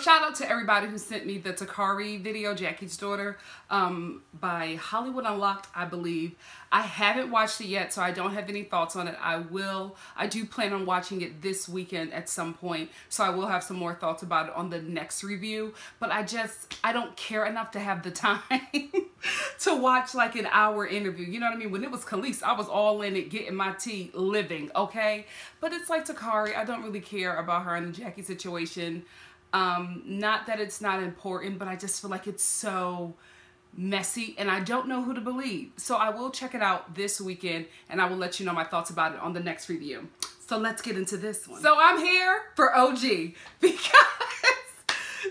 Shout out to everybody who sent me the Tamari video, Jackie's daughter, by Hollywood Unlocked, I believe. I haven't watched it yet, so I don't have any thoughts on it. I do plan on watching it this weekend at some point, so I will have some more thoughts about it on the next review. But I don't care enough to have the time to watch like an hour interview. You know what I mean? When it was Khalees, I was all in it, getting my tea, living, okay? But it's like Tamari, I don't really care about her and the Jackie situation. Not that it's not important, but I just feel like it's so messy and I don't know who to believe. So I will check it out this weekend and I will let you know my thoughts about it on the next review. So let's get into this one. So I'm here for OG because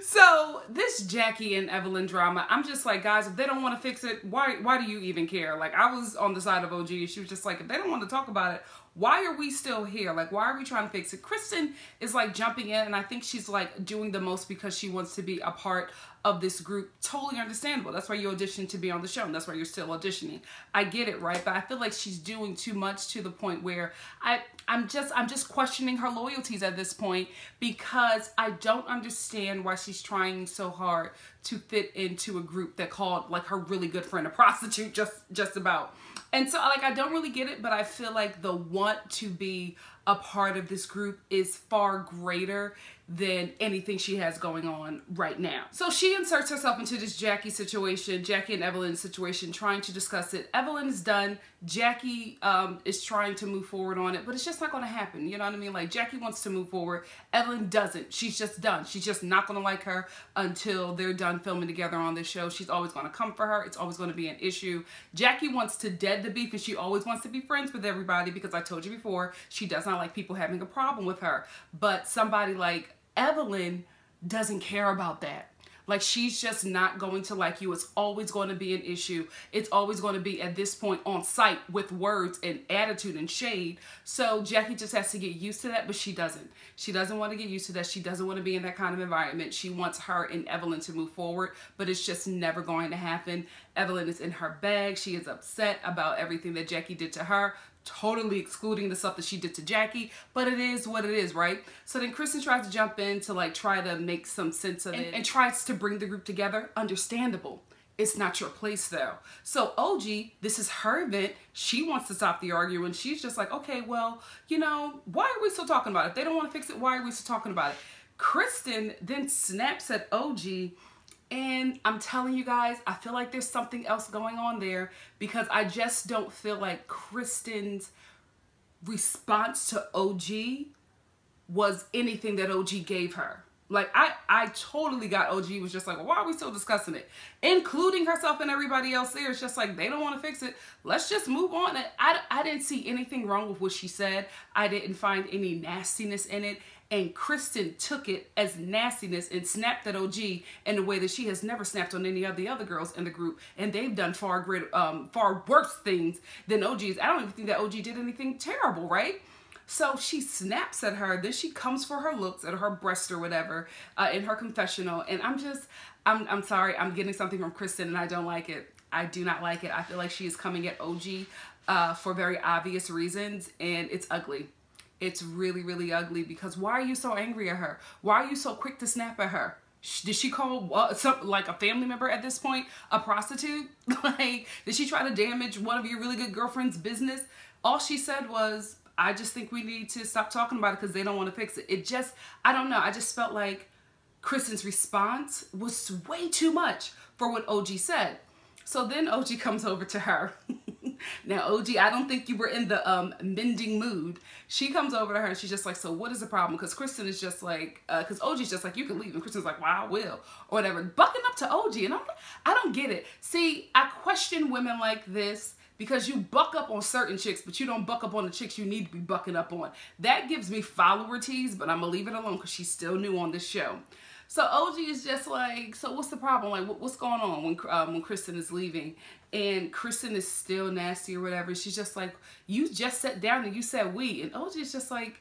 so this Jackie and Evelyn drama, I'm just like, guys, if they don't want to fix it, why do you even care? Like, I was on the side of OG and she was just like, if they don't want to talk about it, why are we still here? Like, why are we trying to fix it? Kristen is like jumping in and I think she's like doing the most because she wants to be a part of this group. Totally understandable. That's why you auditioned to be on the show and that's why you're still auditioning. I get it, right? But I feel like she's doing too much to the point where I'm just questioning her loyalties at this point because I don't understand why she's trying so hard to fit into a group that called like her really good friend a prostitute just about. And so like I don't really get it, but I feel like the want to be a part of this group is far greater than anything she has going on right now. So she inserts herself into this Jackie situation, Jackie and Evelyn situation, trying to discuss it. Evelyn is done. Jackie is trying to move forward on it, but it's just not going to happen. You know what I mean? Like Jackie wants to move forward. Evelyn doesn't. She's just done. She's just not going to like her until they're done filming together on this show. She's always going to come for her. It's always going to be an issue. Jackie wants to dead the beef and she always wants to be friends with everybody because I told you before, she does not like people having a problem with her. But somebody like Evelyn doesn't care about that. Like, she's just not going to like you. It's always going to be an issue. It's always going to be, at this point, on site with words and attitude and shade. So Jackie just has to get used to that, but she doesn't. She doesn't want to get used to that. She doesn't want to be in that kind of environment. She wants her and Evelyn to move forward, but it's just never going to happen. Evelyn is in her bag. She is upset about everything that Jackie did to her, totally excluding the stuff that she did to Jackie, but it is what it is, right? So then Kristen tries to jump in to like try to make some sense of it and tries to bring the group together. Understandable. It's not your place though. So OG, this is her event. She wants to stop the arguing. She's just like, okay, well, you know, why are we still talking about it? If they don't want to fix it, why are we still talking about it? Kristen then snaps at OG. And I'm telling you guys, I feel like there's something else going on there because I just don't feel like Kristen's response to OG was anything that OG gave her. Like, I totally got OG was just like, well, why are we still discussing it? Including herself and everybody else there. It's just like, they don't want to fix it. Let's just move on. I didn't see anything wrong with what she said. I didn't find any nastiness in it. And Kristen took it as nastiness and snapped at OG in a way that she has never snapped on any of the other girls in the group. And they've done far worse things than OG's. I don't even think that OG did anything terrible, right? So she snaps at her. Then she comes for her looks at her breast or whatever in her confessional. And I'm sorry, I'm getting something from Kristen and I don't like it. I do not like it. I feel like she is coming at OG for very obvious reasons and it's ugly. It's really, really ugly because why are you so angry at her? Why are you so quick to snap at her? Did she call like a family member at this point a prostitute? Like, did she try to damage one of your really good girlfriend's business? All she said was, I just think we need to stop talking about it because they don't want to fix it. I don't know. I just felt like Kristen's response was way too much for what OG said. So then OG comes over to her. Now, OG, I don't think you were in the mending mood. She comes over to her and she's just like, so what is the problem? Because Kristen is just like, because OG's just like, you can leave. And Kristen's like, well, I will. Or whatever. Bucking up to OG. And I don't get it. See, I question women like this because you buck up on certain chicks, but you don't buck up on the chicks you need to be bucking up on. That gives me follower tease, but I'm going to leave it alone because she's still new on this show. So OG is just like, so what's the problem? Like, what's going on when Kristen is leaving? And Kristen is still nasty or whatever. She's just like, you just sat down and you said we. And OG is just like,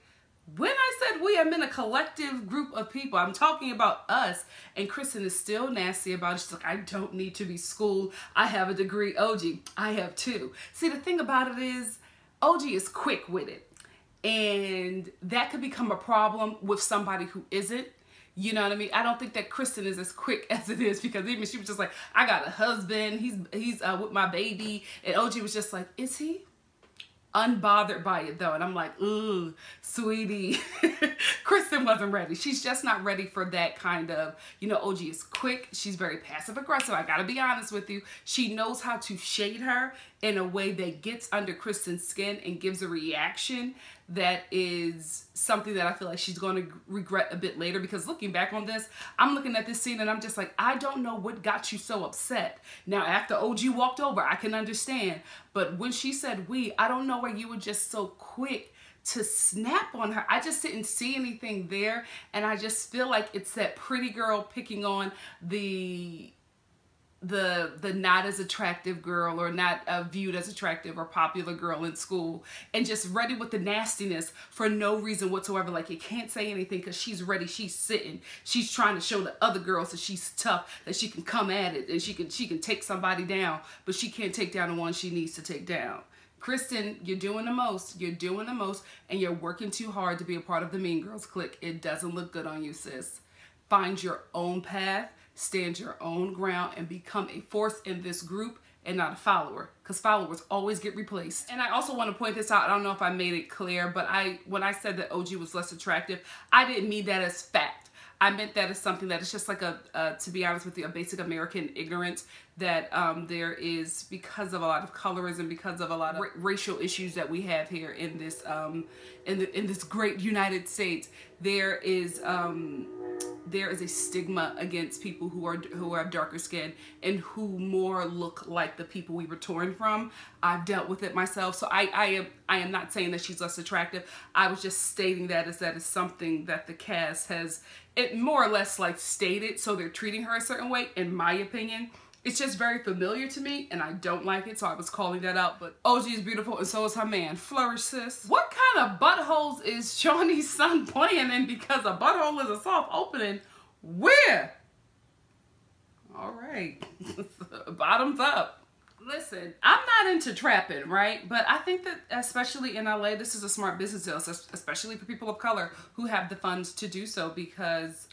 when I said we, I'm in a collective group of people. I'm talking about us. And Kristen is still nasty about it. She's like, I don't need to be schooled. I have a degree. OG, I have too. See, the thing about it is, OG is quick with it. And that could become a problem with somebody who isn't. You know what I mean? I don't think that Kristen is as quick as it is, because even she was just like, I got a husband, he's with my baby, and OG was just like, is he? Unbothered by it though. And I'm like, ooh, sweetie. Kristen wasn't ready. She's just not ready for that kind of, you know, OG is quick. She's very passive aggressive. I gotta be honest with you. She knows how to shade her in a way that gets under Kristen's skin and gives a reaction that is something that I feel like she's going to regret a bit later. Because looking back on this, I'm looking at this scene and I'm just like, I don't know what got you so upset. Now, after OG walked over, I can understand. But when she said we, I don't know why you were just so quick to snap on her. I just didn't see anything there. And I just feel like it's that pretty girl picking on the not as attractive girl, or not viewed as attractive or popular girl in school, and just ready with the nastiness for no reason whatsoever. Like, you can't say anything because she's ready, she's sitting, she's trying to show the other girls that she's tough, that she can come at it, and she can take somebody down, but she can't take down the one she needs to take down. Kristen, you're doing the most. You're doing the most, and you're working too hard to be a part of the Mean Girls clique. It doesn't look good on you, sis. Find your own path, stand your own ground, and become a force in this group and not a follower, because followers always get replaced. And I also want to point this out. I don't know if I made it clear, but when I said that OG was less attractive, I didn't mean that as fact. I meant that as something that is just like to be honest with you, a basic American ignorance that there is, because of a lot of colorism, because of a lot of racial issues that we have here in this in this great United States. There is a stigma against people who have darker skin and who more look like the people we were torn from. I've dealt with it myself, so I am not saying that she's less attractive. I was just stating that is something that the cast has more or less like stated, so they're treating her a certain way. In my opinion, it's just very familiar to me, and I don't like it, so I was calling that out. But OG is beautiful, and so is her man. Flourish, sis. What kind of buttholes is Shaunie's son playing in? Because a butthole is a soft opening. Where? All right. Bottoms up. Listen, I'm not into trapping, right? But I think that especially in LA, this is a smart business deal, especially for people of color who have the funds to do so, because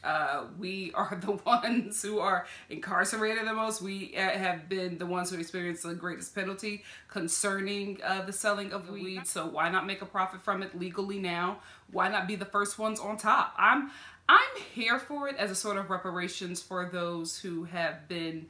we are the ones who are incarcerated the most. We have been the ones who experience the greatest penalty concerning the selling of weed. So why not make a profit from it legally now? Why not be the first ones on top? I'm here for it as a sort of reparations for those who have been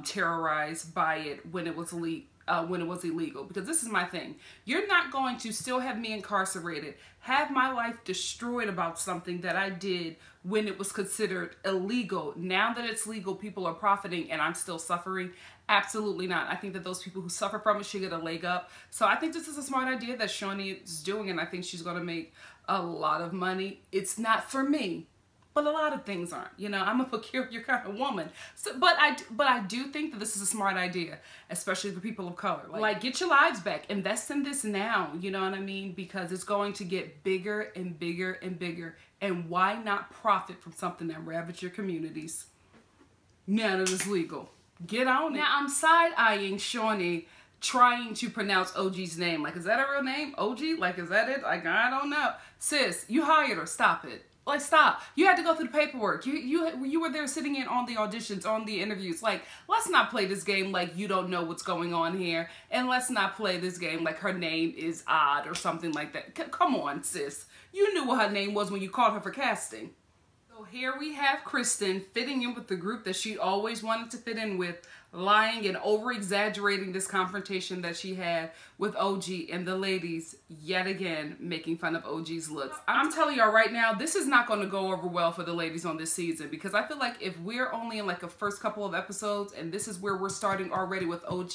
terrorized by it when it was illegal. Because this is my thing. You're not going to still have me incarcerated, have my life destroyed about something that I did when it was considered illegal. Now that it's legal, people are profiting and I'm still suffering. Absolutely not. I think that those people who suffer from it should get a leg up. So I think this is a smart idea that Shaunie is doing, and I think she's going to make a lot of money. It's not for me, but a lot of things aren't. You know, I'm a peculiar kind of woman. So, but I do think that this is a smart idea, especially for people of color. Like, get your lives back. Invest in this now. You know what I mean? Because it's going to get bigger and bigger and bigger. And why not profit from something that ravaged your communities now that it's legal? Get on it. Now, I'm side-eyeing Shaunie trying to pronounce OG's name. Like, is that a real name? OG? Like, is that it? Like, I don't know. Sis, you hired her. Stop it. Like, stop. You had to go through the paperwork. You were there sitting in on the auditions, on the interviews. Like, let's not play this game like you don't know what's going on here. And let's not play this game like her name is odd or something like that. Come on, sis. You knew what her name was when you called her for casting. So here we have Kristen fitting in with the group that she always wanted to fit in with, lying and over-exaggerating this confrontation that she had with OG, and the ladies yet again making fun of OG's looks. I'm telling y'all right now, this is not going to go over well for the ladies on this season, because I feel like if we're only in like a first couple of episodes and this is where we're starting already with OG,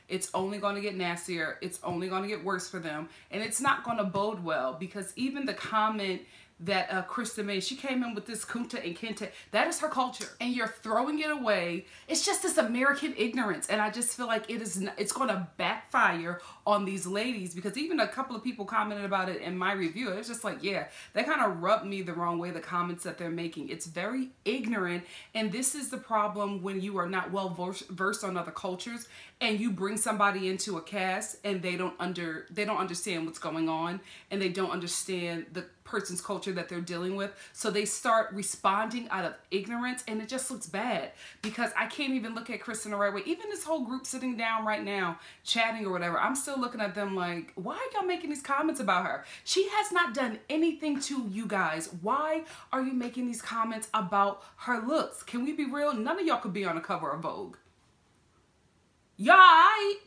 it's only going to get nastier. It's only going to get worse for them, and it's not going to bode well, because even the comment that Kristen made, she came in with this kunta and kinte. That is her culture, and you're throwing it away. It's just this American ignorance, and I just feel like it's going to backfire on these ladies, because even a couple of people commented about it in my review. It's just like, yeah, they kind of rubbed me the wrong way, the comments that they're making. It's very ignorant, and this is the problem when you are not well versed on other cultures, and you bring somebody into a cast and they don't understand what's going on, and they don't understand person's culture that they're dealing with. So they start responding out of ignorance, and it just looks bad because I can't even look at Kristen the right way. Even this whole group sitting down right now, chatting or whatever, I'm still looking at them like, why are y'all making these comments about her? She has not done anything to you guys. Why are you making these comments about her looks? Can we be real? None of y'all could be on the cover of Vogue. Y'all aight,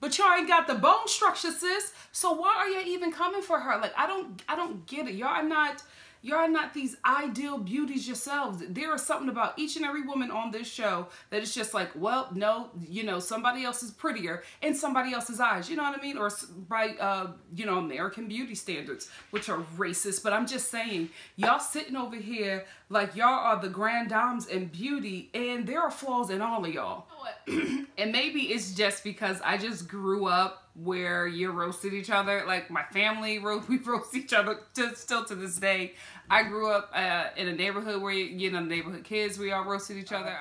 but y'all ain't got the bone structure, sis. So why are y'all even coming for her? Like, I don't get it. Y'all are not these ideal beauties yourselves. There is something about each and every woman on this show that is just like, well, no, you know, somebody else is prettier in somebody else's eyes. You know what I mean? Or by, you know, American beauty standards, which are racist. But I'm just saying, y'all sitting over here like y'all are the grand dames in beauty, and there are flaws in all of y'all. And maybe it's just because I just grew up where you roasted each other. Like my family, we roast each other still to this day. I grew up in a neighborhood where, you know, neighborhood kids, we all roasted each other.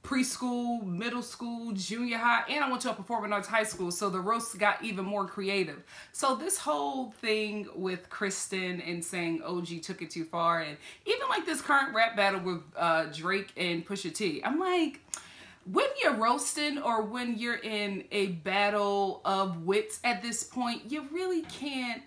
Preschool, middle school, junior high, and I went to a performing arts high school, so the roasts got even more creative. So this whole thing with Kristen and saying OG took it too far, and even like this current rap battle with Drake and Pusha T, I'm like, when you're roasting or when you're in a battle of wits at this point, you really can't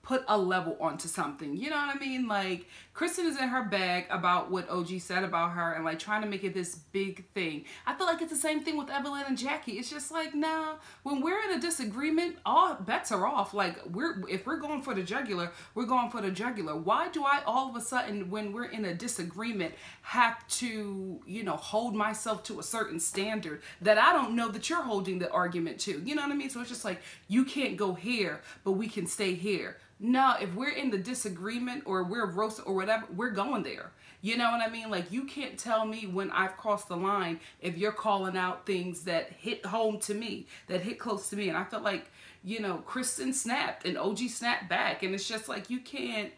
put a level onto something. You know what I mean? Like, Kristen is in her bag about what OG said about her and like trying to make it this big thing. I feel like it's the same thing with Evelyn and Jackie. It's just like, nah, when we're in a disagreement, all bets are off. Like, if we're going for the jugular, we're going for the jugular. Why do I all of a sudden, when we're in a disagreement, have to, you know, hold myself to a certain standard that I don't know that you're holding the argument to? You know what I mean? So it's just like, you can't go here, but we can stay here. No, if we're in the disagreement or we're roasted or whatever, we're going there. You know what I mean? Like, you can't tell me when I've crossed the line if you're calling out things that hit home to me, that hit close to me. And I felt like, you know, Kristen snapped and OG snapped back. And it's just like, you can't,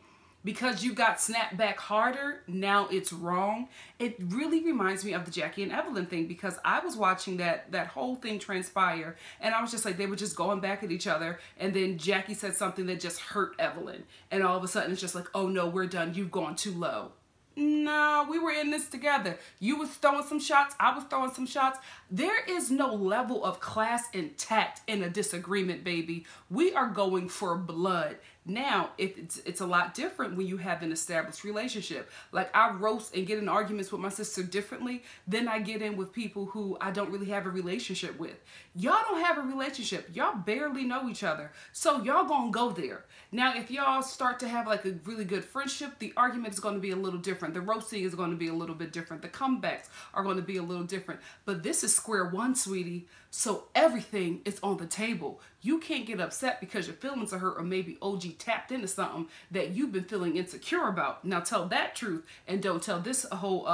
because you got snapped back harder, now it's wrong. It really reminds me of the Jackie and Evelyn thing, because I was watching that whole thing transpire, and I was just like, they were just going back at each other, and then Jackie said something that just hurt Evelyn, and all of a sudden it's just like, oh no, we're done, you've gone too low. No, we were in this together. You was throwing some shots, I was throwing some shots. There is no level of class and tact in a disagreement, baby. We are going for blood. Now, if it's a lot different when you have an established relationship. Like, I roast and get in arguments with my sister differently than I get in with people who I don't really have a relationship with. Y'all don't have a relationship. Y'all barely know each other. So y'all gonna go there. Now, if y'all start to have like a really good friendship, the argument is going to be a little different. The roasting is going to be a little bit different. The comebacks are going to be a little different. But this is square one, sweetie. So everything is on the table. You can't get upset because your feelings are hurt, or maybe OG tapped into something that you've been feeling insecure about. Now tell that truth, and don't tell this whole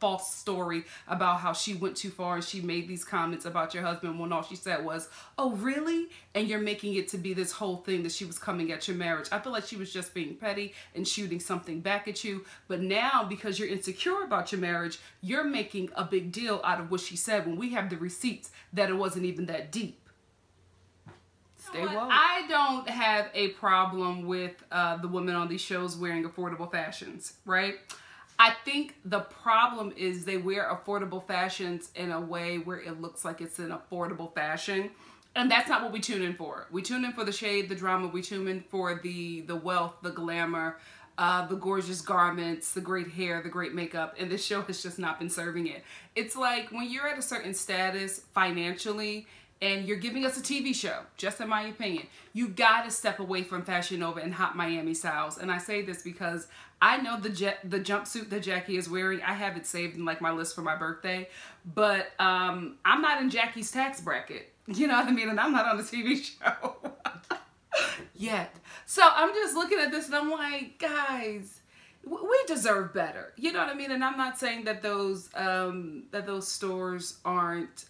false story about how she went too far and she made these comments about your husband when all she said was, oh really? And you're making it to be this whole thing that she was coming at your marriage. I feel like she was just being petty and shooting something back at you. But now, because you're insecure about your marriage, you're making a big deal out of what she said when we have the receipts that it wasn't even that deep. Stay woke. I don't have a problem with the women on these shows wearing affordable fashions, right? I think the problem is they wear affordable fashions in a way where it looks like it's an affordable fashion. And that's not what we tune in for. We tune in for the shade, the drama. We tune in for the wealth, the glamour, the gorgeous garments, the great hair, the great makeup. And this show has just not been serving it. It's like when you're at a certain status financially and you're giving us a TV show, just in my opinion, you gotta step away from Fashion Nova and Hot Miami styles. And I say this because I know the jumpsuit that Jackie is wearing. I have it saved in like my list for my birthday, but I'm not in Jackie's tax bracket. You know what I mean? And I'm not on a TV show yet. So I'm just looking at this and I'm like, guys, we deserve better. You know what I mean? And I'm not saying that those stores aren't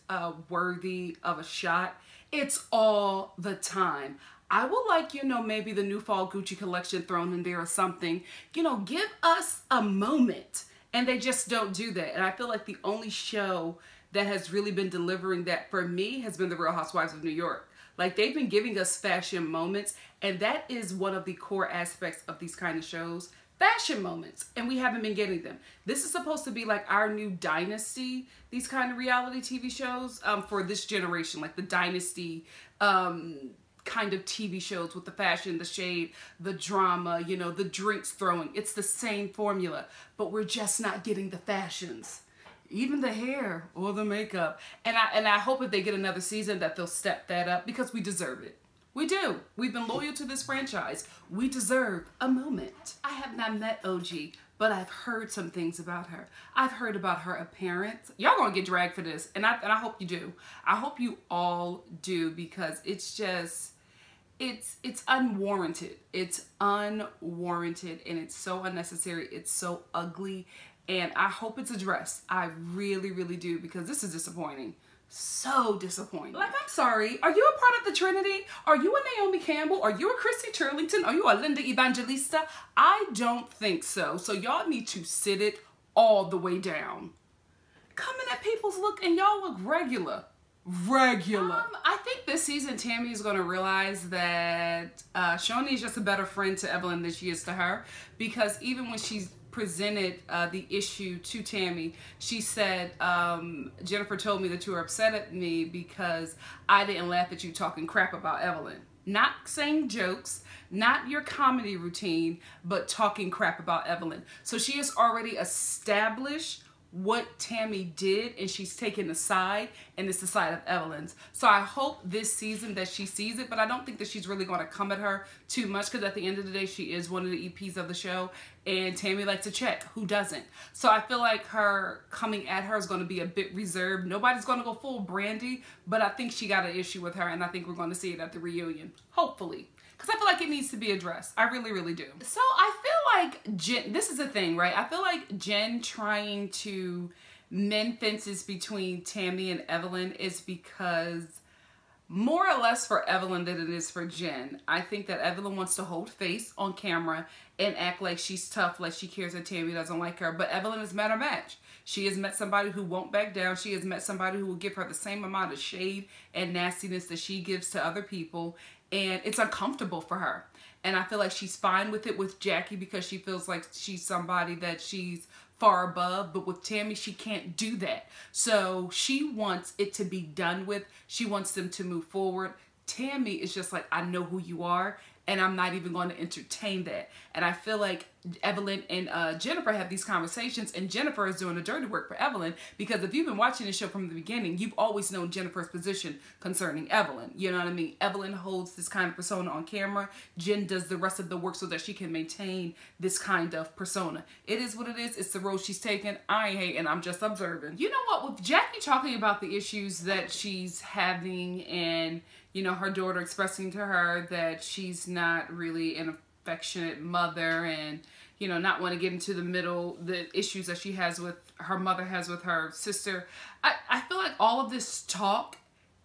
worthy of a shot. It's all the time. I would like, you know, maybe the new fall Gucci collection thrown in there or something. You know, give us a moment. And they just don't do that. And I feel like the only show that has really been delivering that for me has been The Real Housewives of New York. Like, they've been giving us fashion moments, and that is one of the core aspects of these kind of shows. Fashion moments, and we haven't been getting them. This is supposed to be like our new dynasty, these kind of reality TV shows for this generation, like the dynasty kind of TV shows with the fashion, the shade, the drama, you know, the drinks throwing. It's the same formula, but we're just not getting the fashions, even the hair or the makeup. And I hope if they get another season that they'll step that up, because we deserve it. We do. We've been loyal to this franchise. We deserve a moment. I have not met OG, but I've heard some things about her. I've heard about her appearance. Y'all gonna get dragged for this, and I hope you do. I hope you all do, because it's just, it's unwarranted. It's unwarranted, and it's so unnecessary. It's so ugly, and I hope it's addressed. I really, really do, because this is disappointing. So disappointing. Like, I'm sorry. Are you a part of the Trinity? Are you a Naomi Campbell? Are you a Christy Turlington? Are you a Linda Evangelista? I don't think so. So y'all need to sit it all the way down. Coming at people's look, and y'all look regular. Regular. I think this season Tammy is going to realize that Shaunie is just a better friend to Evelyn than she is to her, because even when she's presented the issue to Tammy, she said, Jennifer told me that you were upset at me because I didn't laugh at you talking crap about Evelyn. Not saying jokes, not your comedy routine, but talking crap about Evelyn. So she has already established what Tammy did, and she's taken the side, and it's the side of Evelyn's. So I hope this season that she sees it, but I don't think that she's really going to come at her too much, because at the end of the day, she is one of the EPs of the show, and Tammy likes to check. Who doesn't? So I feel like her coming at her is going to be a bit reserved. Nobody's going to go full Brandy, but I think she got an issue with her, and I think we're going to see it at the reunion. Hopefully. Because I feel like it needs to be addressed. I really, really do. So I feel like Jen, this is the thing, right? I feel like Jen trying to mend fences between Tammy and Evelyn is because more or less for Evelyn than it is for Jen. I think that Evelyn wants to hold face on camera and act like she's tough, like she cares that Tammy doesn't like her. But Evelyn has met her match. She has met somebody who won't back down. She has met somebody who will give her the same amount of shade and nastiness that she gives to other people. And it's uncomfortable for her. And I feel like she's fine with it with Jackie, because she feels like she's somebody that she's far above. But with Tammy, she can't do that. So she wants it to be done with. She wants them to move forward. Tammy is just like, I know who you are, and I'm not even going to entertain that. And I feel like Evelyn and Jennifer have these conversations, and Jennifer is doing the dirty work for Evelyn, because if you've been watching the show from the beginning, you've always known Jennifer's position concerning Evelyn. You know what I mean? Evelyn holds this kind of persona on camera. Jen does the rest of the work so that she can maintain this kind of persona. It is what it is. It's the road she's taken. I ain't hating. I'm just observing. You know what? With Jackie talking about the issues that she's having, and you know, her daughter expressing to her that she's not really an affectionate mother, and you know, not want to get into the issues that she has with her mother, has with her sister. I feel like all of this talk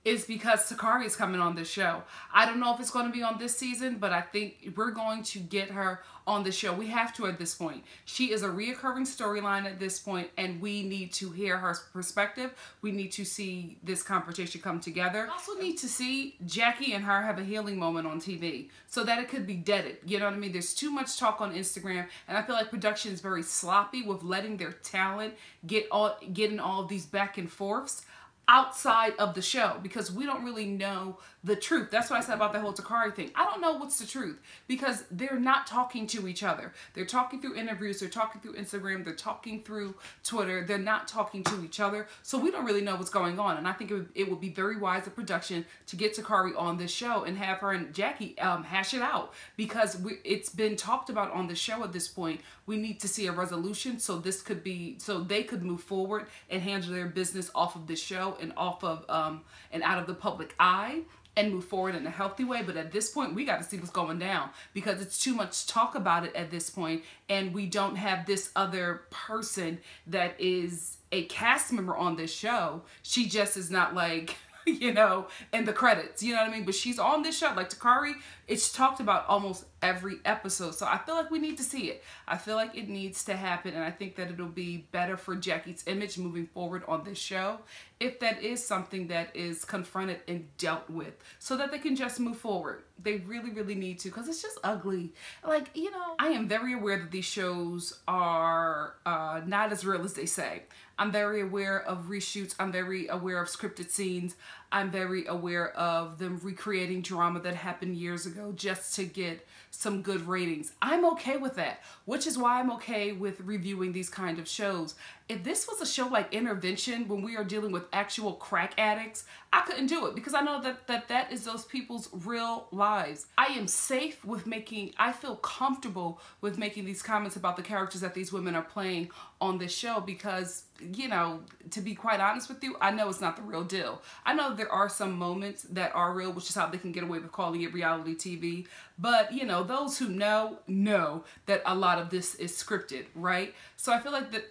is because Tamari is coming on this show. I don't know if it's going to be on this season, but I think we're going to get her on the show. We have to at this point. She is a reoccurring storyline at this point, and we need to hear her perspective. We need to see this confrontation come together. We also need to see Jackie and her have a healing moment on TV so that it could be deaded. You know what I mean? There's too much talk on Instagram, and I feel like production is very sloppy with letting their talent getting all of these back and forths outside of the show, because we don't really know the truth. That's what I said about the whole Tamari thing. I don't know what's the truth, because they're not talking to each other. They're talking through interviews, they're talking through Instagram, they're talking through Twitter. They're not talking to each other, so we don't really know what's going on. And I think it would be very wise of production to get Tamari on this show and have her and Jackie hash it out, because it's been talked about on the show at this point. We need to see a resolution so they could move forward and handle their business off of this show and off of and out of the public eye, and move forward in a healthy way. But at this point, we got to see what's going down, because it's too much talk about it at this point, and we don't have this other person that is a cast member on this show. She just is not like, you know, in the credits, you know what I mean? But she's on this show. Like Tamari, it's talked about almost every episode. So I feel like we need to see it. I feel like it needs to happen, and I think that it'll be better for Jackie's image moving forward on this show if that is something that is confronted and dealt with, so that they can just move forward. They really, really need to, because it's just ugly. Like, you know, I am very aware that these shows are not as real as they say. I'm very aware of reshoots. I'm very aware of scripted scenes. I'm very aware of them recreating drama that happened years ago just to get some good ratings. I'm okay with that, which is why I'm okay with reviewing these kind of shows. If this was a show like Intervention, when we are dealing with actual crack addicts, I couldn't do it, because I know that is those people's real lives. I am safe with I feel comfortable with making these comments about the characters that these women are playing on this show, because, you know, to be quite honest with you, I know it's not the real deal. I know there are some moments that are real, which is how they can get away with calling it reality TV. But, you know, those who know that a lot of this is scripted, right? So I feel like the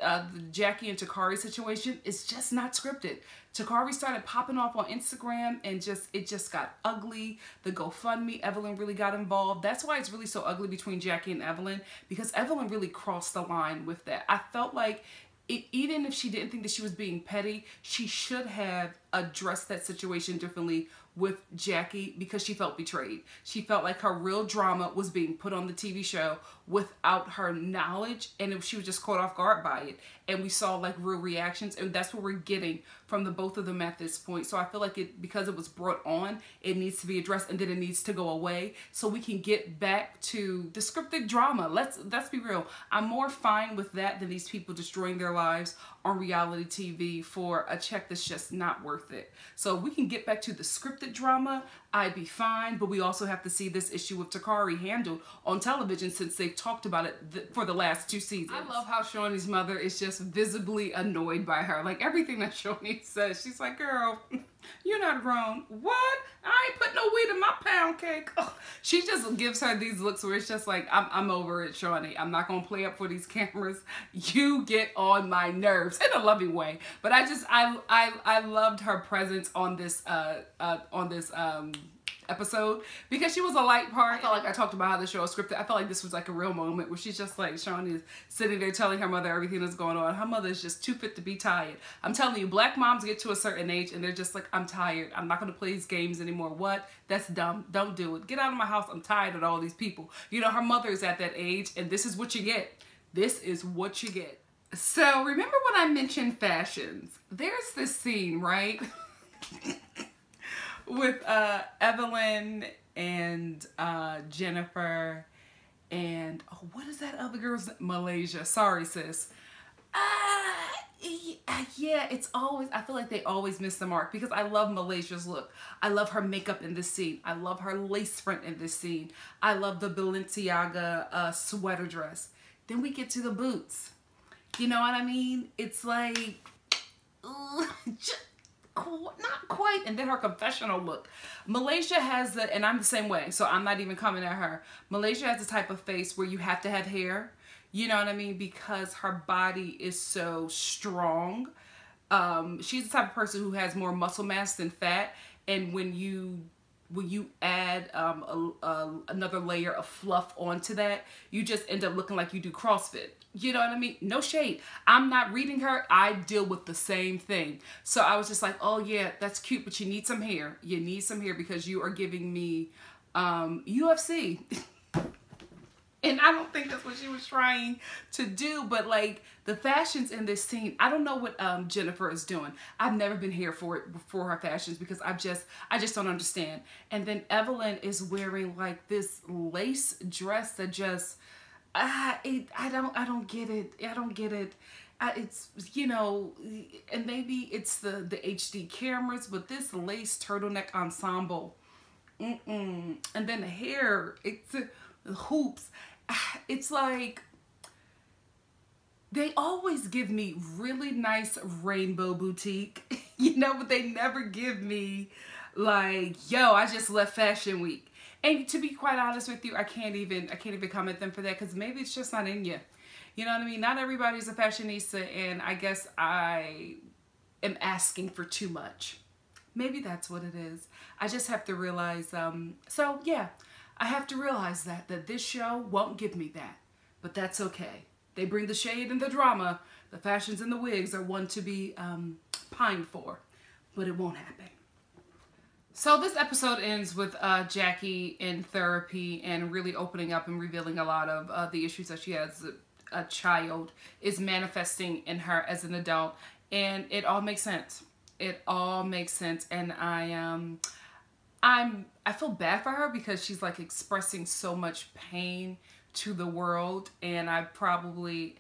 Jackie and Tamari situation is just not scripted. Tamari started popping off on Instagram, and it just got ugly. The GoFundMe, Evelyn really got involved. That's why it's really so ugly between Jackie and Evelyn, because Evelyn really crossed the line with that. I felt like even if she didn't think that she was being petty, she should have addressed that situation differently with Jackie, because she felt betrayed. She felt like her real drama was being put on the TV show without her knowledge, and she was just caught off guard by it. And we saw like real reactions, and that's what we're getting from the both of them at this point. So I feel like because it was brought on, it needs to be addressed, and then it needs to go away so we can get back to the scripted drama. Let's be real. I'm more fine with that than these people destroying their lives on reality TV for a check that's just not worth it. So we can get back to the scripted drama, I'd be fine, but we also have to see this issue with Tamari handled on television, since they've talked about it for the last 2 seasons. I love how Shaunie's mother is just visibly annoyed by her. Like, everything that Shaunie says, she's like, girl, you're not grown. What? I ain't put no weed in my pound cake. Ugh. She just gives her these looks where it's just like, I'm over it, Shaunie. I'm not gonna play up for these cameras. You get on my nerves in a loving way. But I loved her presence on this episode, because she was a light part. I felt like I talked about how the show is scripted. I felt like this was like a real moment where she's just like, Shaunie is sitting there telling her mother everything that's going on. Her mother is just too fit to be tired. I'm telling you, black moms get to a certain age and they're just like, I'm tired. I'm not going to play these games anymore. What? That's dumb. Don't do it. Get out of my house. I'm tired of all these people. You know, her mother is at that age, and this is what you get. This is what you get. So remember when I mentioned fashions? There's this scene, right? With Evelyn and Jennifer and, oh, what is that other girl's name? Malaysia. Sorry, sis. Yeah, it's always, I feel like they always miss the mark, because I love Malaysia's look. I love her makeup in this scene. I love her lace front in this scene. I love the Balenciaga sweater dress. Then we get to the boots. You know what I mean? It's like, not quite. And then her confessional look. Malaysia has the, and I'm the same way, so I'm not even coming at her. Malaysia has the type of face where you have to have hair. You know what I mean? Because her body is so strong. She's the type of person who has more muscle mass than fat. And when you add another layer of fluff onto that, you just end up looking like you do CrossFit. You know what I mean? No shade. I'm not reading her. I deal with the same thing. So I was just like, oh yeah, that's cute, but you need some hair. You need some hair, because you are giving me UFC. And I don't think that's what she was trying to do, but like the fashions in this scene, I don't know what Jennifer is doing. I've never been here for her fashions, because I just don't understand. And then Evelyn is wearing like this lace dress that just, I don't get it. I don't get it. It's, you know, and maybe it's the HD cameras, but this lace turtleneck ensemble, and then the hair, it's the hoops. It's like, they always give me really nice rainbow boutique, you know, but they never give me like, yo, I just left Fashion Week. And to be quite honest with you, I can't even comment them for that, because maybe it's just not in you. You know what I mean? Not everybody's a fashionista, and I guess I am asking for too much. Maybe that's what it is. I just have to realize, so yeah. I have to realize that this show won't give me that. But that's okay. They bring the shade and the drama. The fashions and the wigs are one to be pined for. But it won't happen. So this episode ends with Jackie in therapy and really opening up and revealing a lot of the issues that she has. A child is manifesting in her as an adult. And it all makes sense. It all makes sense. And I feel bad for her because she's like expressing so much pain to the world, and probably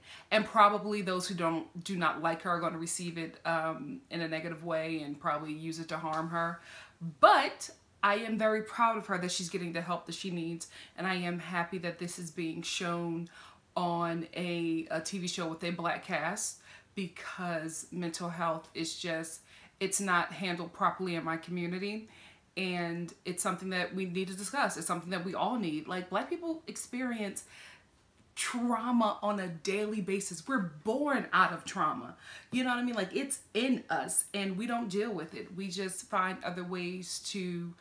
those who do not like her are going to receive it in a negative way and probably use it to harm her. But I am very proud of her that she's getting the help that she needs, and I am happy that this is being shown on a TV show with a Black cast, because mental health is just, it's not handled properly in my community. And it's something that we need to discuss. It's something that we all need. Like, Black people experience trauma on a daily basis. We're born out of trauma. You know what I mean? Like, it's in us and we don't deal with it. We just find other ways to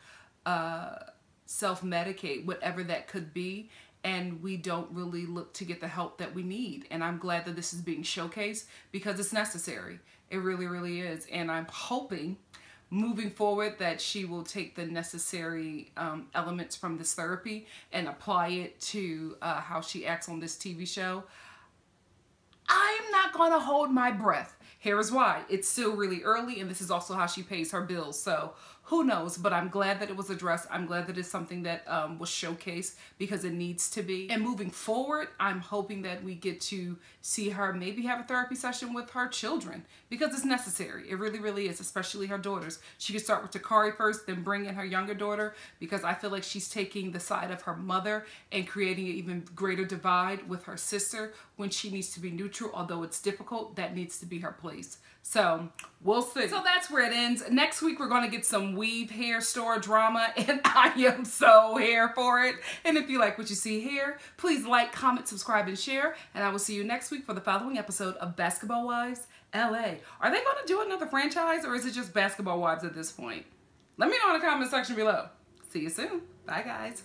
self-medicate, whatever that could be. And we don't really look to get the help that we need. And I'm glad that this is being showcased because it's necessary. It really, really is. And I'm hoping moving forward that she will take the necessary elements from this therapy and apply it to how she acts on this TV show. I'm not going to hold my breath. Here's why. It's still really early, and this is also how she pays her bills. So who knows? But I'm glad that it was addressed. I'm glad that it's something that was showcased because it needs to be. And moving forward, I'm hoping that we get to see her maybe have a therapy session with her children because it's necessary. It really, really is, especially her daughters. She could start with Tamari first, then bring in her younger daughter, because I feel like she's taking the side of her mother and creating an even greater divide with her sister when she needs to be neutral. Although it's difficult, that needs to be her place. So we'll see. So that's where it ends. Next week, we're going to get some weave hair store drama, and I am so here for it. And if you like what you see here, please like, comment, subscribe, and share. And I will see you next week for the following episode of Basketball Wives LA. Are they going to do another franchise, or is it just Basketball Wives at this point? Let me know in the comment section below. See you soon. Bye, guys.